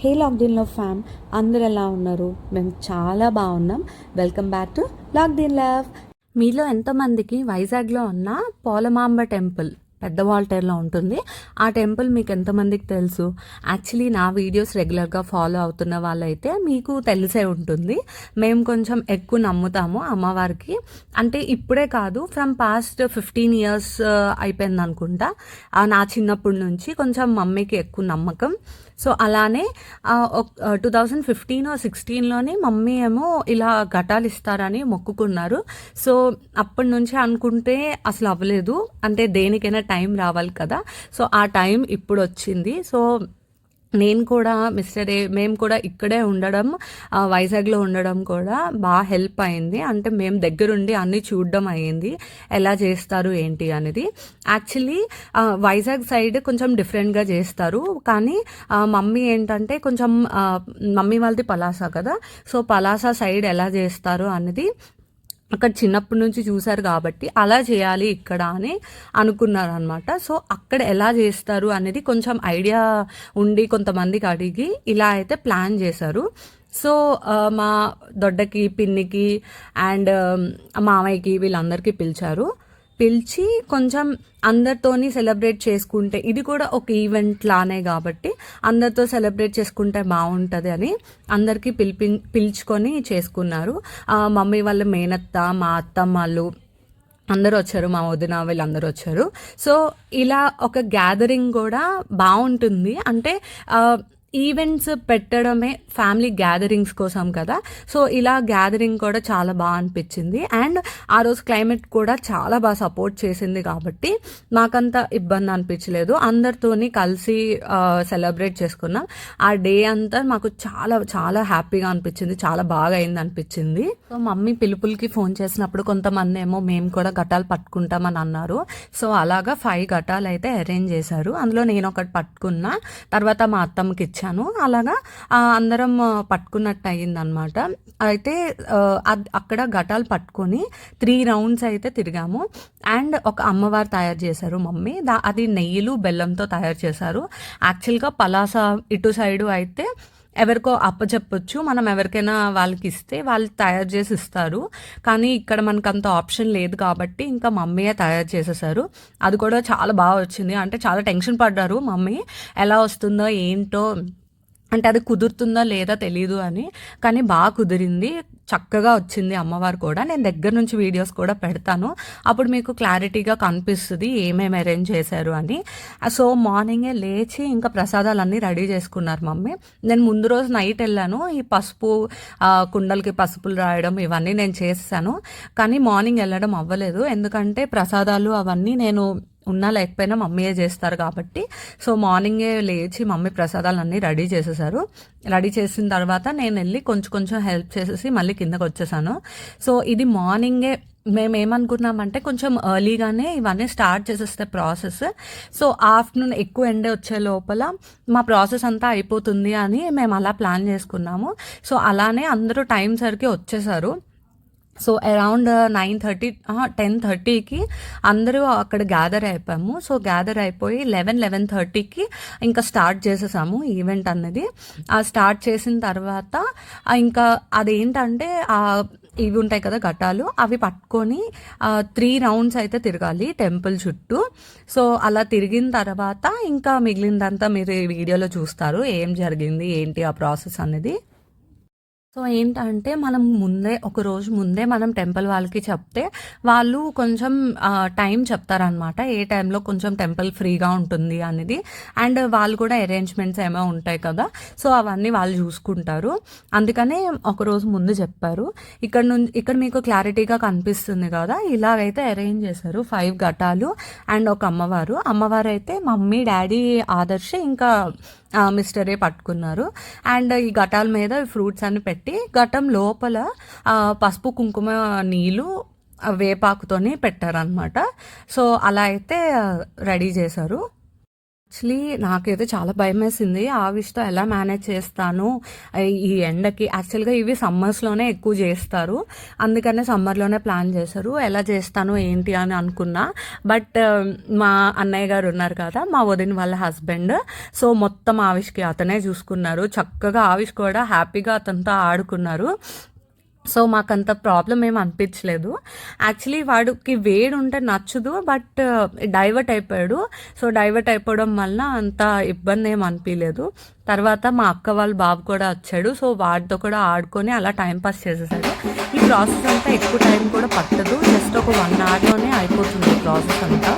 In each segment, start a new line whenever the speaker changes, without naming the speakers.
Hey locked in love ఫ్యామ్, అందరు ఎలా ఉన్నారు? మేము చాలా బాగున్నాం. Welcome back to locked in love. మీలో ఎంతమందికి వైజాగ్లో ఉన్న పోలమాంబ టెంపుల్ పెద్ద వాల్టేర్లో ఉంటుంది, ఆ టెంపుల్ మీకు ఎంతమందికి తెలుసు? యాక్చువల్లీ నా వీడియోస్ రెగ్యులర్గా ఫాలో అవుతున్న వాళ్ళైతే మీకు తెలిసే ఉంటుంది. మేము కొంచెం ఎక్కువ నమ్ముతాము అమ్మవారికి. అంటే ఇప్పుడే కాదు, ఫ్రమ్ పాస్ట్ 15 years అయిపోయింది అనుకుంటా. నా చిన్నప్పటి నుంచి కొంచెం మమ్మీకి ఎక్కువ నమ్మకం. సో అలానే 2015 or 2016లోనే మమ్మీ ఏమో ఇలా ఘటాలు ఇస్తారని మొక్కుకున్నారు. సో అప్పటి నుంచి అనుకుంటే అసలు అవ్వలేదు. అంటే దేనికైనా టైం రావాలి కదా. సో ఆ టైం ఇప్పుడు వచ్చింది. సో నేను కూడా మేము కూడా ఇక్కడే ఉండడం, వైజాగ్లో ఉండడం కూడా బాగా హెల్ప్ అయింది. అంటే మేము దగ్గరుండి అన్నీ చూడడం అయ్యింది, ఎలా చేస్తారు ఏంటి అనేది. యాక్చువల్లీ వైజాగ్ సైడ్ కొంచెం డిఫరెంట్గా చేస్తారు, కానీ మమ్మీ ఏంటంటే కొంచెం మమ్మీ వాళ్ళది పలాస కదా. సో పలాస సైడ్ ఎలా చేస్తారు అనేది అక్కడ చిన్నప్పటి నుంచి చూశారు కాబట్టి అలా చేయాలి ఇక్కడ అని అనుకున్నారు అనమాట. సో అక్కడ ఎలా చేస్తారు అనేది కొంచెం ఐడియా ఉండి కొంతమందికి అడిగి ఇలా అయితే ప్లాన్ చేశారు. సో మా దొడ్డకి, పిన్నికి అండ్ మామయ్యకి వీళ్ళందరికీ పిలిచి కొంచెం అందరితోని సెలబ్రేట్ చేసుకుంటే, ఇది కూడా ఒక ఈవెంట్ లానే కాబట్టి అందరితో సెలబ్రేట్ చేసుకుంటే బాగుంటుంది అని అందరికీ పిలుచుకొని చేసుకున్నారు. మమ్మీ వాళ్ళ మేనత్త, మా అత్తమ్మలు అందరూ వచ్చారు, మా వదిన వీళ్ళందరూ వచ్చారు. సో ఇలా ఒక గ్యాదరింగ్ కూడా బాగుంటుంది. అంటే ఈవెంట్స్ పెట్టడమే ఫ్యామిలీ గ్యాదరింగ్స్ కోసం కదా. సో ఇలా గ్యాదరింగ్ కూడా చాలా బాగా అనిపించింది. అండ్ ఆ రోజు క్లైమేట్ కూడా చాలా బాగా సపోర్ట్ చేసింది కాబట్టి మాకంత ఇబ్బంది అనిపించలేదు. అందరితోని కలిసి సెలబ్రేట్ చేసుకున్నాం. ఆ డే అంతా మాకు చాలా చాలా హ్యాపీగా అనిపించింది, చాలా బాగా అయింది అనిపించింది. సో మమ్మీ పిలుపులకి ఫోన్ చేసినప్పుడు కొంతమంది ఏమో మేము కూడా ఘటాలు పట్టుకుంటామని అన్నారు. సో అలాగా 5 ఘటాలు అయితే అరేంజ్ చేశారు. అందులో నేను ఒకటి పట్టుకున్నా, తర్వాత మా అత్తమ్మకి ఇచ్చాను. అలాగా అందరం పట్టుకున్నట్టు అయ్యిందనమాట. అయితే అక్కడ ఘటాలు పట్టుకొని 3 rounds అయితే తిరిగాము. అండ్ ఒక అమ్మవారు తయారు చేశారు మమ్మీ, అది నెయ్యిలు బెల్లంతో తయారు చేశారు. యాక్చువల్గా పలాస ఇటు సైడు అయితే ఎవరికో అప్పచెప్పొచ్చు, మనం ఎవరికైనా వాళ్ళకి ఇస్తే వాళ్ళు తయారు చేసి ఇస్తారు. కానీ ఇక్కడ మనకు అంత ఆప్షన్ లేదు కాబట్టి ఇంకా మమ్మీయే తయారు చేసేసారు. అది కూడా చాలా బాగా వచ్చింది. అంటే చాలా టెన్షన్ పడ్డారు మమ్మీ, ఎలా వస్తుందో ఏంటో, అంటే అది కుదురుతుందో లేదా తెలీదు అని. కానీ బాగా కుదిరింది, చక్కగా వచ్చింది అమ్మవారు కూడా. నేను దగ్గర నుంచి వీడియోస్ కూడా పెడతాను, అప్పుడు మీకు క్లారిటీగా కనిపిస్తుంది ఏమేమి అరేంజ్ చేశారు అని. సో మార్నింగే లేచి ఇంకా ప్రసాదాలన్నీ రెడీ చేసుకున్నారు మమ్మీ. నేను ముందు రోజు నైట్ వెళ్ళాను, ఈ పసుపు కుండలకి పసుపులు రాయడం ఇవన్నీ నేను చేశాను. కానీ మార్నింగ్ వెళ్ళడం అవ్వలేదు, ఎందుకంటే ప్రసాదాలు అవన్నీ నేను ఉన్నా లేకపోయినా మమ్మీయే చేస్తారు కాబట్టి. సో మార్నింగే లేచి మమ్మీ ప్రసాదాలన్నీ రెడీ చేసేసారు. రెడీ చేసిన తర్వాత నేను వెళ్ళి కొంచెం హెల్ప్ చేసేసి మళ్ళీ కిందకు వచ్చేసాను. సో ఇది మార్నింగే మేము ఏమనుకున్నామంటే కొంచెం ఎర్లీగానే ఇవన్నీ స్టార్ట్ చేసేస్తే ప్రాసెస్. సో ఆఫ్టర్నూన్ ఎక్కువ ఎండే వచ్చే లోపల మా ప్రాసెస్ అంతా అయిపోతుంది అని మేము అలా ప్లాన్ చేసుకున్నాము. సో అలానే అందరూ టైం సరికి వచ్చేసారు. సో అరౌండ్ 9:30 10:30కి అందరూ అక్కడ గ్యాదర్ అయిపోయాము. సో గ్యాదర్ అయిపోయి 11:30కి ఇంకా స్టార్ట్ చేసేసాము ఈవెంట్ అనేది. స్టార్ట్ చేసిన తర్వాత ఇంకా అదేంటంటే ఇవి ఉంటాయి కదా ఘటాలు, అవి పట్టుకొని 3 rounds అయితే తిరగాలి టెంపుల్ చుట్టూ. సో అలా తిరిగిన తర్వాత ఇంకా మిగిలిందంతా మీరు ఈ వీడియోలో చూస్తారు ఏం జరిగింది ఏంటి ఆ ప్రాసెస్ అనేది. సో ఏంటంటే మనం ఒక రోజు ముందే మనం టెంపుల్ వాళ్ళకి చెప్తే వాళ్ళు కొంచెం టైం చెప్తారనమాట, ఏ టైంలో కొంచెం టెంపుల్ ఫ్రీగా ఉంటుంది అనేది. అండ్ వాళ్ళు కూడా అరేంజ్మెంట్స్ ఏమో ఉంటాయి కదా, సో అవన్నీ వాళ్ళు చూసుకుంటారు. అందుకనే ఒక రోజు ముందు చెప్పారు. ఇక్కడ మీకు క్లారిటీగా కనిపిస్తుంది కదా, ఇలాగైతే అరేంజ్ చేశారు. 5 ఘటాలు అండ్ ఒక అమ్మవారు అయితే మమ్మీ, డాడీ, ఆదర్శ్ ఇంకా మిస్టరే పట్టుకున్నారు. అండ్ ఈ ఘటాల మీద ఫ్రూట్స్ అన్ని పెట్టి ఘటం లోపల పసుపు కుంకుమ నీళ్ళు వేపాకుతోని పెట్టారనమాట. సో అలా అయితే రెడీ చేశారు. యాక్చువల్లీ నాకైతే చాలా భయమేసింది. ఆవిషతో ఎలా మేనేజ్ చేస్తాను ఈ ఎండకి. యాక్చువల్‌గా ఇవి సమ్మర్స్‌లోనే ఎక్కువ జేస్తారు. అందుకనే సమ్మర్‌లోనే ప్లాన్ చేశారు. ఎలా చేస్తాను ఏంటి అని అనుకున్నా. బట్ మా అన్నయ్య గారు ఉన్నారు కదా! మా వదిన వాళ్ళ హస్బెండ్. సో, మొత్తం ఆవిషకి అతనే చూసుకున్నారు. చక్కగా ఆవిష్ కూడా హ్యాపీగా అతనితో ఆడుకున్నారు. సో, మాకంత ప్రాబ్లమ్ ఏమి అనిపించలేదు. యాక్చువల్లీ వాడికి వేడి ఉంటే నచ్చదు. బట్ డైవర్ట్ అయిపోయాడు. సో, డైవర్ట్ అయిపోవడం వలన అంత ఇబ్బంది ఏమి అనిపియలేదు. తర్వాత మా అక్క వాళ్ళ బాబు కూడా వచ్చాడు. సో, వాడితో కూడా ఆడుకొని అలా టైం పాస్ చేసేసాడు. ఈ ప్రాసెస్ అంతా ఎక్కువ టైం కూడా పట్టదు. జస్ట్ ఒక 1 అవర్‌లోనే అయిపోతుంది ఈ ప్రాసెస్ అంతా.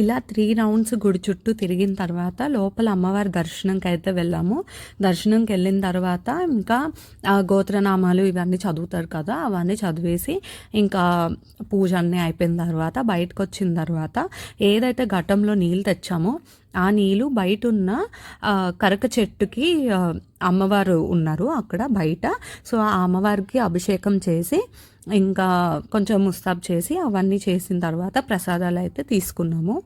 ఇలా 3 రౌండ్స్ గుడి చుట్టూ తిరిగిన తర్వాత లోపల అమ్మవారి దర్శనంకి అయితే వెళ్ళాము. దర్శనంకి వెళ్ళిన తర్వాత ఇంకా గోత్రనామాలు ఇవన్నీ చదువుతారు కదా, అవన్నీ చదివేసి ఇంకా పూజ అన్నీ అయిపోయిన తర్వాత బయటకు వచ్చిన తర్వాత ఏదైతే ఘటంలో నీళ్ళు తెచ్చామో ఆ నీళ్ళు బయట ఉన్న కరక చెట్టుకి అమ్మవారు ఉన్నారు అక్కడ బయట. సో ఆ అమ్మవారికి అభిషేకం చేసి ఇంకా కొంచెం ముస్తాబ్ చేసి అవన్నీ చేసిన తర్వాత ప్రసాదాలు అయితే తీసుకున్నాము.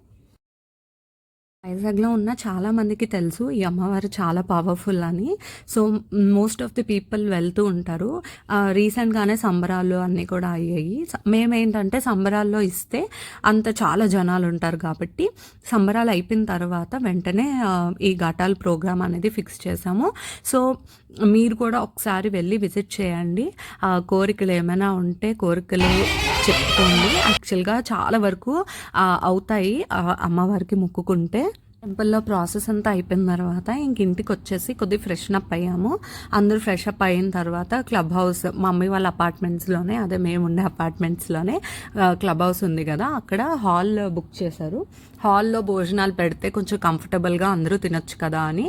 వైజాగ్లో ఉన్న చాలా మందికి తెలుసు ఈ అమ్మవారు చాలా పవర్ఫుల్ అని. So most of the people వెళ్తూ ఉంటారు. రీసెంట్గానే సంబరాలు అన్నీ కూడా అయ్యాయి. మేమేంటంటే సంబరాల్లో ఇస్తే అంత చాలా జనాలు ఉంటారు కాబట్టి సంబరాలు అయిపోయిన తర్వాత వెంటనే ఈ ఘటాల ప్రోగ్రామ్ అనేది ఫిక్స్ చేసాము. సో మీరు కూడా ఒకసారి వెళ్ళి విజిట్ చేయండి. కోరికలు ఏమైనా ఉంటే కోరికలు చెప్పుకోండి. యాక్చువల్గా చాలా వరకు అవుతాయి అమ్మవారికి మొక్కుకుంటే. టెంపుల్లో ప్రాసెస్ అంతా అయిపోయిన తర్వాత ఇంటికి వచ్చేసి కొద్దిగా ఫ్రెష్ అప్ అయ్యాము. అందరూ ఫ్రెష్ అప్ అయిన తర్వాత క్లబ్ హౌస్, మమ్మీ వాళ్ళ అపార్ట్మెంట్స్లోనే, అదే మేము ఉండే అపార్ట్మెంట్స్లోనే క్లబ్ హౌస్ ఉంది కదా, అక్కడ హాల్ బుక్ చేశారు. హాల్లో భోజనాలు పెడితే కొంచెం కంఫర్టబుల్గా అందరూ తినొచ్చు కదా అని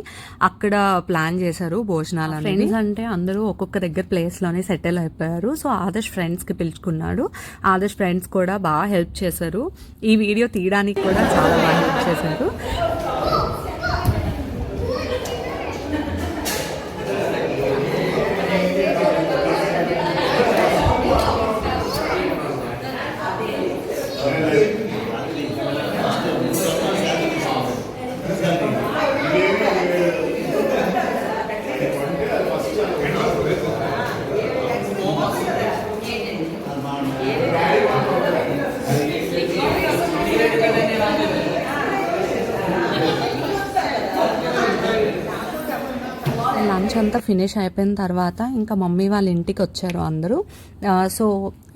అక్కడ ప్లాన్ చేశారు భోజనాలు. ఫ్రెండ్స్ అంటే అందరూ ఒక్కొక్క దగ్గర ప్లేస్లోనే సెటిల్ అయిపోయారు. సో ఆదర్శ్ ఫ్రెండ్స్కి పిలుచుకున్నాడు. ఆదర్శ్ ఫ్రెండ్స్ కూడా బాగా హెల్ప్ చేశారు. ఈ వీడియో తీయడానికి కూడా చాలా బాగా హెల్ప్ చేశారు. లంచ్ అంతా ఫినిష్ అయిపోయిన తర్వాత ఇంకా మమ్మీ వాళ్ళ ఇంటికి వచ్చారు అందరూ. సో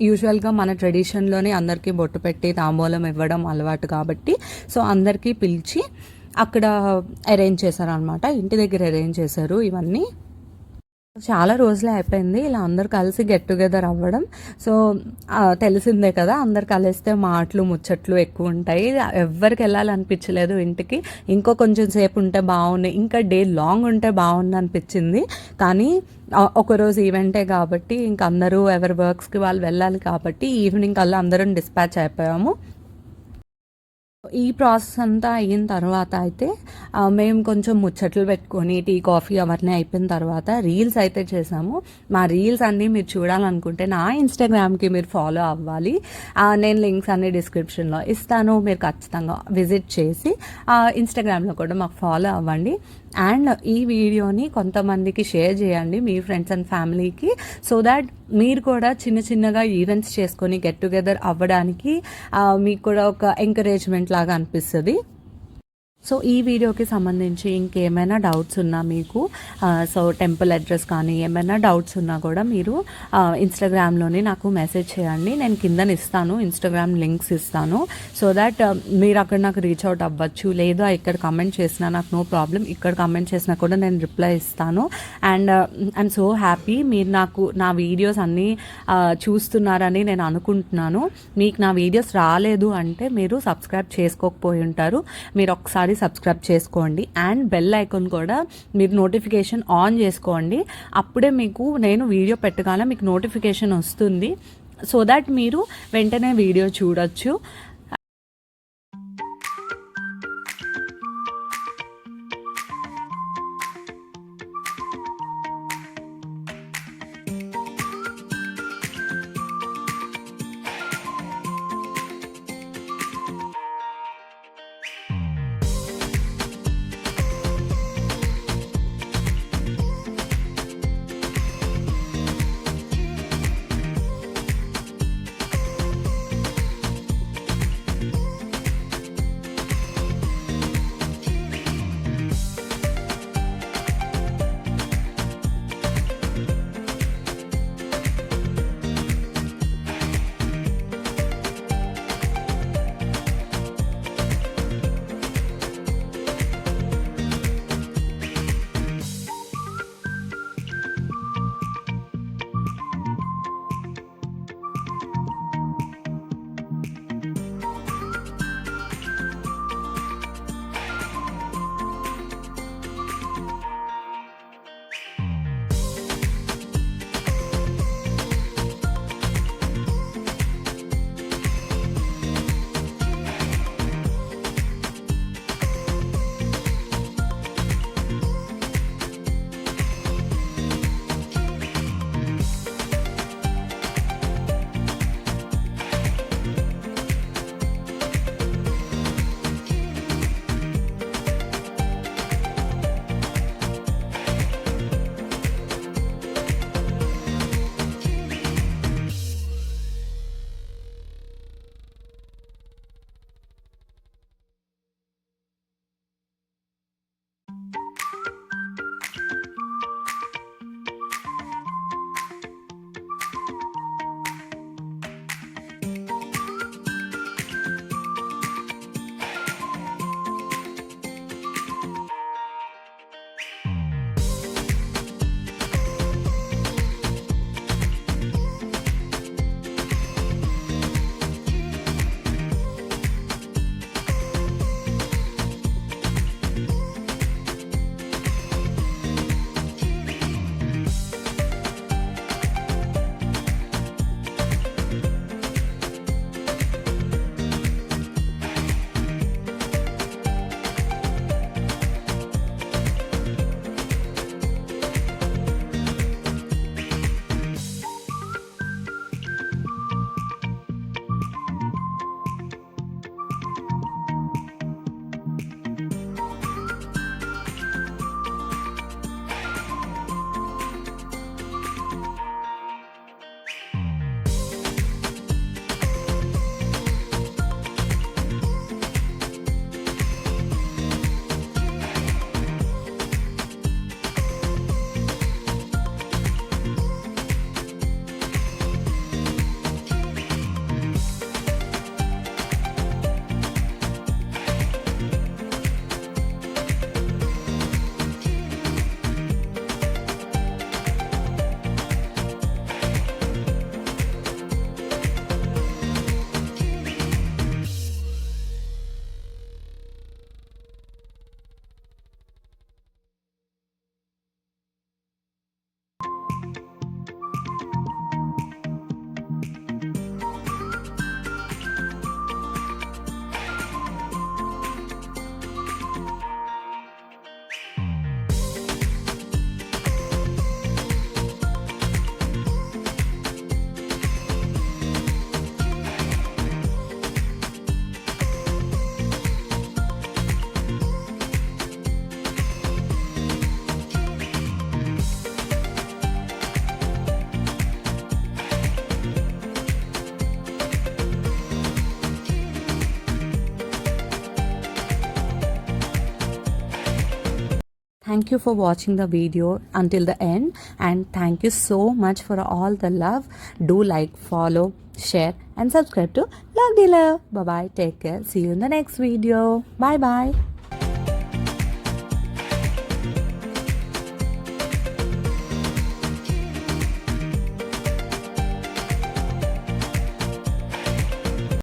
యూజువల్గా మన ట్రెడిషన్లోనే అందరికీ బొట్టు పెట్టి తాంబూలం ఇవ్వడం అలవాటు కాబట్టి సో అందరికీ పిలిచి అక్కడ అరేంజ్ చేశారు అనమాట. ఇంటి దగ్గర అరేంజ్ చేశారు ఇవన్నీ. చాలా రోజులే అయిపోయింది ఇలా అందరు కలిసి గెట్ టుగెదర్ అవ్వడం. సో తెలిసిందే కదా, అందరు కలిస్తే మాటలు ముచ్చట్లు ఎక్కువ ఉంటాయి. ఎవరికి వెళ్ళాలనిపించలేదు ఇంటికి. ఇంకో కొంచెం సేపు ఉంటే బాగుంది, ఇంకా డే లాంగ్ ఉంటే బాగుంది అనిపించింది. కానీ ఒకరోజు ఈవెంటే కాబట్టి ఇంక అందరూ ఎవరి వర్క్స్కి వాళ్ళు వెళ్ళాలి కాబట్టి ఈవినింగ్ కల్లా అందరం డిస్పాచ్ అయిపోయాము. ఈ ప్రాసెస్ అంతా అయిన తర్వాత అయితే మేము కొంచెం ముచ్చట్లు పెట్టుకొని టీ కాఫీ అవన్నీ అయిపోయిన తర్వాత రీల్స్ అయితే చేసాము. మా రీల్స్ అన్నీ మీరు చూడాలనుకుంటే నా ఇన్స్టాగ్రామ్కి మీరు ఫాలో అవ్వాలి. నేను లింక్స్ అన్ని డిస్క్రిప్షన్లో ఇస్తాను. మీరు ఖచ్చితంగా విజిట్ చేసి ఇన్స్టాగ్రామ్లో కూడా మాకు ఫాలో అవ్వండి. అండ్ ఈ వీడియోని కొంతమందికి షేర్ చేయండి మీ ఫ్రెండ్స్ అండ్ ఫ్యామిలీకి. సో దాట్ మీరు కూడా చిన్న చిన్నగా ఈవెంట్స్ చేసుకొని గెట్ టుగెదర్ అవ్వడానికి మీకు కూడా ఒక ఎంకరేజ్మెంట్ లాగా అనిపిస్తుంది. సో ఈ వీడియోకి సంబంధించి ఇంకేమైనా డౌట్స్ ఉన్నా మీకు, సో టెంపుల్ అడ్రస్ కానీ ఏమైనా డౌట్స్ ఉన్నా కూడా మీరు ఇన్స్టాగ్రామ్లోని నాకు మెసేజ్ చేయండి. నేను కింద ఇస్తాను, ఇన్స్టాగ్రామ్ లింక్స్ ఇస్తాను. సో దాట్ మీరు అక్కడ నాకు రీచ్ అవుట్ అవ్వచ్చు. లేదా ఇక్కడ కమెంట్ చేసినా నాకు నో ప్రాబ్లం, ఇక్కడ కమెంట్ చేసినా కూడా నేను రిప్లై ఇస్తాను. అండ్ ఐఎమ్ సో హ్యాపీ మీరు నాకు నా వీడియోస్ అన్నీ చూస్తున్నారని నేను అనుకుంటున్నాను. మీకు నా వీడియోస్ రాలేదు అంటే మీరు సబ్స్క్రైబ్ చేసుకోకపోయి ఉంటారు. మీరు ఒకసారి సబ్స్క్రైబ్ చేసుకోండి అండ్ బెల్ ఐకాన్ కూడా మీరు నోటిఫికేషన్ ఆన్ చేసుకోండి. అప్పుడే మీకు నేను వీడియో పెట్టగానే మీకు నోటిఫికేషన్ వస్తుంది. సో దట్ మీరు వెంటనే వీడియో చూడొచ్చు. Thank you for watching the video until the end, and thank you so much for all the love. Do like, follow, share and subscribe to Love Dealer. Bye bye. Take care. See you in the next video. Bye bye.